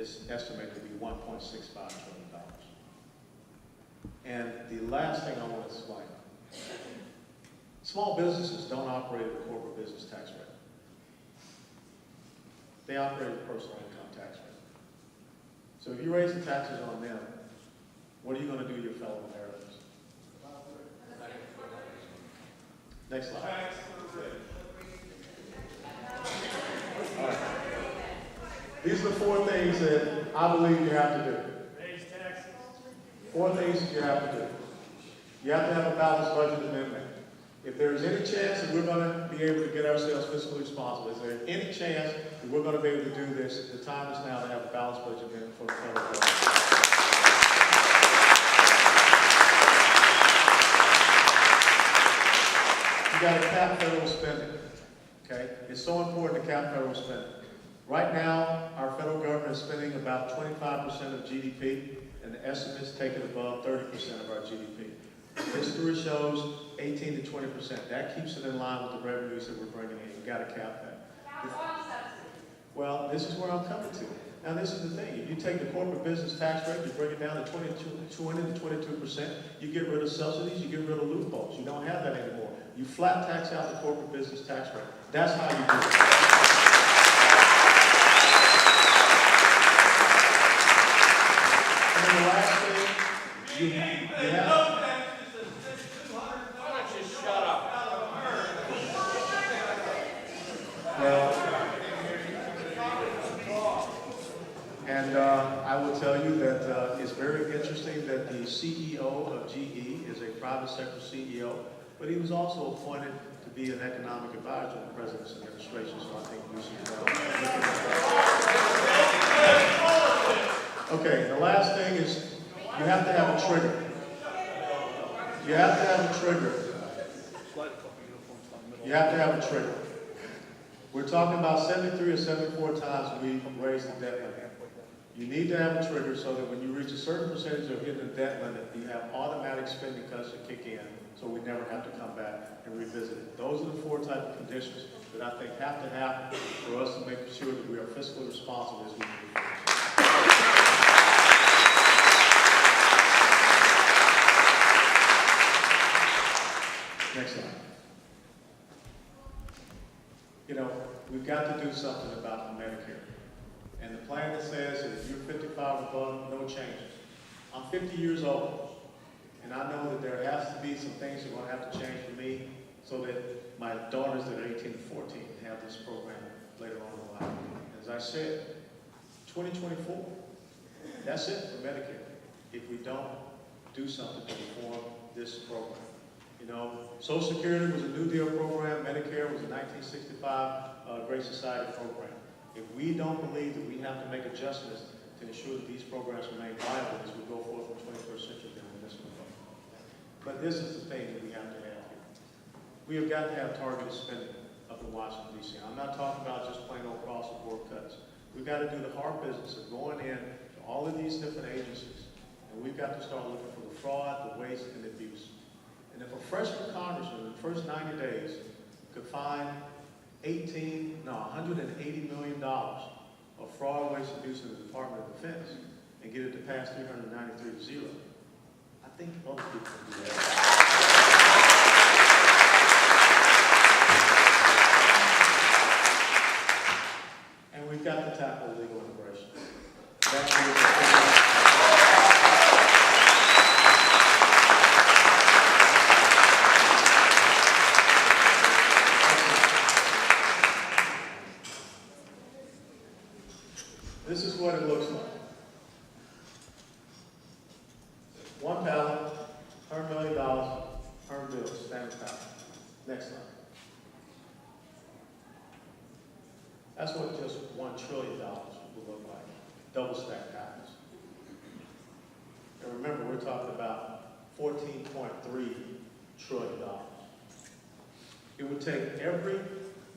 is estimated to be $1.65 trillion. And the last thing I want to explain, small businesses don't operate at the corporate business tax rate. They operate at the personal income tax rate. So if you raise the taxes on them, what are you going to do to your fellow Americans? Next slide. All right. These are the 4 things that I believe you have to do. Raise taxes. 4 things that you have to do. You have to have a balanced budget amendment. If there is any chance that we're going to be able to get ourselves fiscally responsible, is there any chance that we're going to be able to do this? The time is now to have a balanced budget amendment for the federal government. You got to cap federal spending. Okay? It's so important to cap federal spending. Right now, our federal government is spending about 25% of GDP, and the estimates take it above 30% of our GDP. History shows 18 to 20%. That keeps it in line with the revenues that we're bringing in. You've got to cap that. Well, this is where I'm coming to. Now, this is the thing. If you take the corporate business tax rate, you bring it down to 20 to 22%, you get rid of subsidies, you get rid of loopholes. You don't have that anymore. You flat tax out the corporate business tax rate. That's how you do it. And then the last thing, you have... And I will tell you that it's very interesting that the CEO of GE is a private sector CEO, but he was also appointed to be an economic advisor in the President's administration, so I think we should Okay, the last thing is you have to have a trigger. You have to have a trigger. You have to have a trigger. We're talking about 73 or 74 times we raised the debt limit. You need to have a trigger so that when you reach a certain percentage of hitting the debt limit, you have automatic spending cuts that kick in, so we never have to come back and revisit it. Those are the 4 type of conditions that I think have to happen for us to make sure that we are fiscally responsible as we move forward. Next slide. You know, we've got to do something about Medicare. And the plan that says that if you're 55 or above, no changes. I'm 50 years old, and I know that there has to be some things that are going to have to change for me so that my daughters that are 18 and 14 have this program later on in life. As I said, 2024, that's it for Medicare if we don't do something to reform this program. You know, Social Security was a New Deal program. Medicare was a 1965 Great Society program. If we don't believe that we have to make adjustments to ensure that these programs remain viable as we go forward from the 21st century, then we're missing the boat. But this is the thing that we have to have here. We have got to have targeted spending up in Washington, D.C. I'm not talking about just plain old cross-the-board cuts. We've got to do the hard business of going in to all of these different agencies, and we've got to start looking for the fraud, the waste, and the abuse. And if a freshman congressman in the first 90 days could find $180 million of fraud, waste, and abuse in the Department of Defense and get it to pass 393 to 0, I think other people can do that. And we've got to tackle illegal immigration. This is what it looks like. One ballot, $100 million, $100 bills, standard ballot. Next slide. That's what just $1 trillion will look like. Double stack package. And remember, we're talking about $14.3 trillion. It would take every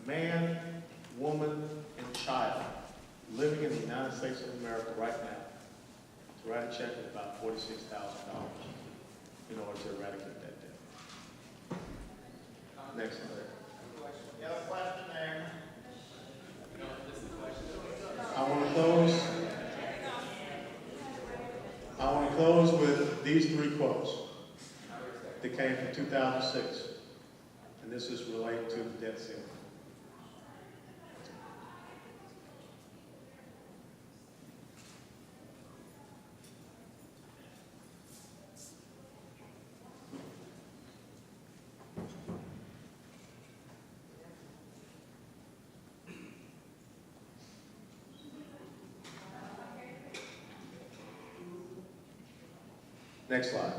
man, woman, and child living in the United States of America right now to write a check of about $46,000 in order to eradicate that debt. Next slide. You have a question there? I want to close. these three quotes that came from 2006, and this is related to the debt ceiling. Next slide.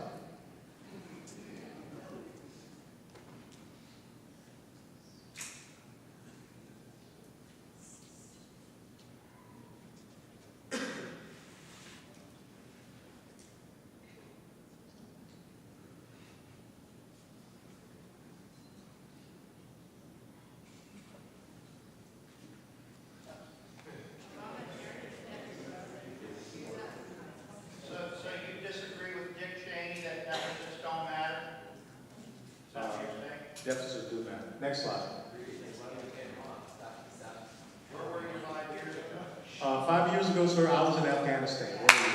Deficits do matter. Next slide. Where were you 5 years ago? 5 years ago, sir, I was in Afghanistan. Where were you?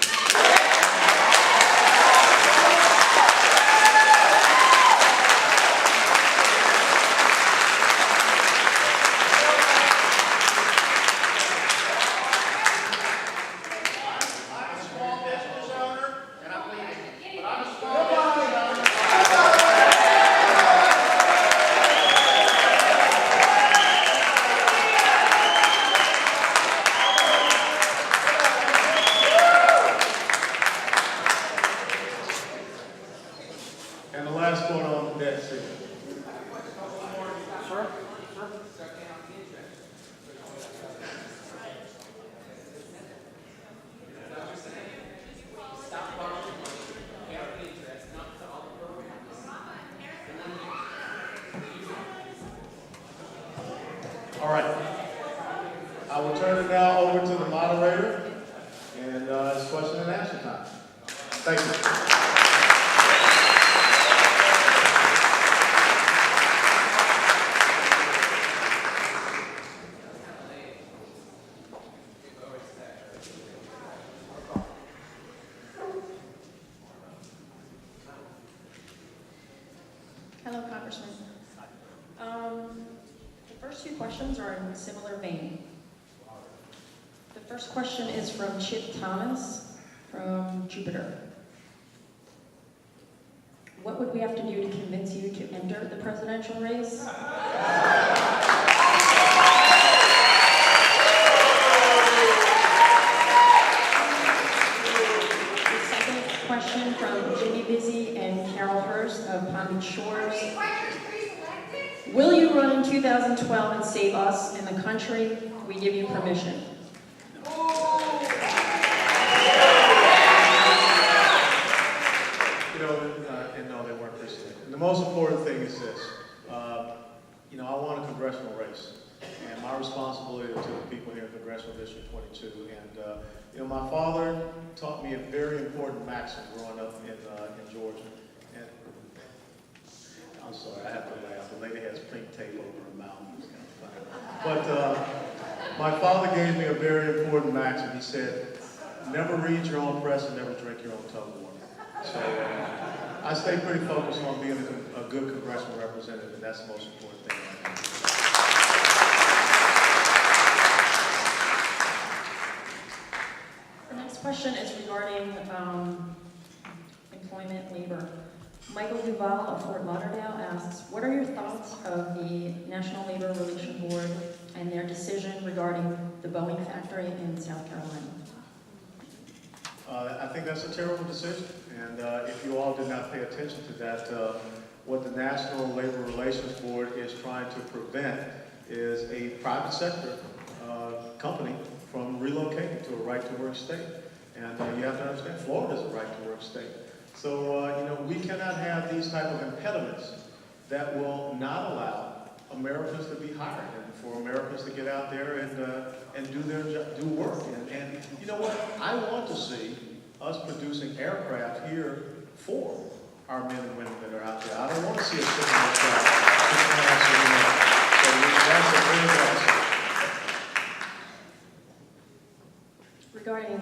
I'm a small business owner, and I'm leaving. But I'm a small business owner. And the last quote on the debt ceiling. Sir? All right. I will turn it now over to the moderator, and it's question and answer time. Thank you. Hello, Congressman. The first two questions are in a similar vein. The first question is from Chip Thomas from Jupiter. What would we have to do to convince you to enter the presidential race? The second question from Jimmy Busy and Carol Hurst of Palm Beach Shores. Will you run in 2012 and save us and the country? We give you permission. And no, they weren't this year. And the most important thing is this. I won a congressional race, and my responsibility to the people here in Congressional District 22. And my father taught me a very important maxim growing up in Georgia. And I'm sorry, I have to laugh. The lady has pink tape over her mouth. It's kind of funny. But my father gave me a very important maxim. He said, "Never read your own press and never drink your own tub of water." So I stay pretty focused on being a good congressional representative, and that's the most important thing right now. The next question is regarding employment labor. Michael Duval of Fort Lauderdale asks, what are your thoughts of the National Labor Relations Board and their decision regarding the Boeing factory in South Carolina? I think that's a terrible decision, and if you all did not pay attention to that, what the National Labor Relations Board is trying to prevent is a private sector company from relocating to a right-to-work state. And you have to understand, Florida is a right-to-work state. So, we cannot have these type of impediments that will not allow Americans to be hired and for Americans to get out there and do their do work. And you know what? I want to see us producing aircraft here for our men and women that are out there. I don't want to see us sitting on the job. So that's a very bad. Regarding